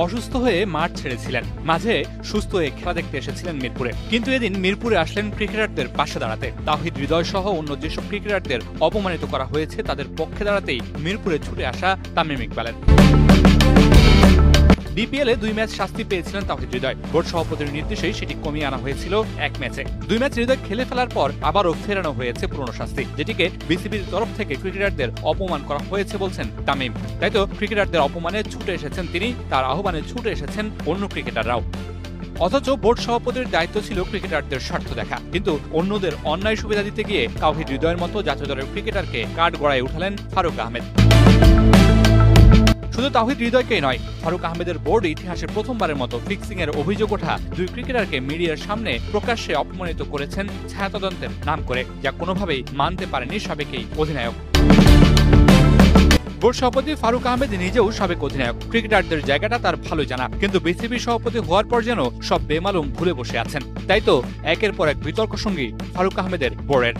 অসুস্থ হয়ে মাঠ ছেড়েছিলেন, মাঝে সুস্থ হয়ে খেলা দেখতে এসেছিলেন মিরপুরে। কিন্তু এদিন মিরপুরে আসলেন ক্রিকেটারদের পাশে দাঁড়াতে। তাওহিদ হৃদয় সহ অন্য যেসব ক্রিকেটারদের অপমানিত করা হয়েছে তাদের পক্ষে দাঁড়াতেই মিরপুরে ছুটে আসা তামিম ইকবালের। বিপিএলে 2 ম্যাচ শাস্তি পেয়েছিলেন তাওহিদ হৃদয়। বোর্ড সভাপতির নির্দেশেই সেটি কমিয়ে আনা হয়েছিল 1 ম্যাচে। 2 ম্যাচ হৃদয় খেলে ফেলার পর আবারও ফেরানো হয়েছে পুরনো শাস্তি, যেটিকে বিসিবির তরফ থেকে ক্রিকেটারদের অপমান করা হয়েছে বলছেন তামিম। তাই তো ক্রিকেটারদের অপমানে ছুটে এসেছেন তিনি, তার আহ্বানে ছুটে এসেছেন অন্য ক্রিকেটাররাও। অথচ বোর্ড সভাপতির দায়িত্ব ছিল ক্রিকেটারদের স্বার্থ দেখা, কিন্তু অন্যদের অন্যায় সুবিধা দিতে গিয়ে তাওহিদ হৃদয়ের মতো জাতীয় দলের ক্রিকেটারকে কাঠগড়ায় উঠালেন ফারুক আহমেদ। শুধু তাওহিদ হৃদয়কেই নয়, ফারুক আহমেদের বোর্ড ইতিহাসে প্রথমবারের মতো ফিক্সিং এর অভিযোগ ওঠা 2 ক্রিকেটারকে মিডিয়ার সামনে প্রকাশ্যে অপমানিত করেছেন ছায়া তদন্তের নাম করে, যা কোনোভাবেই মানতে পারেনি সাবেক এই অধিনায়ক। বোর্ড সভাপতি ফারুক আহমেদ নিজেও সাবেক অধিনায়ক, ক্রিকেটারদের জায়গাটা তার ভালো জানা, কিন্তু বিসিবি সভাপতি হওয়ার পর যেন সব বেমালুম ভুলে বসে আছেন। তাই তো একের পর এক বিতর্ক সঙ্গী ফারুক আহমেদের বোর্ডের।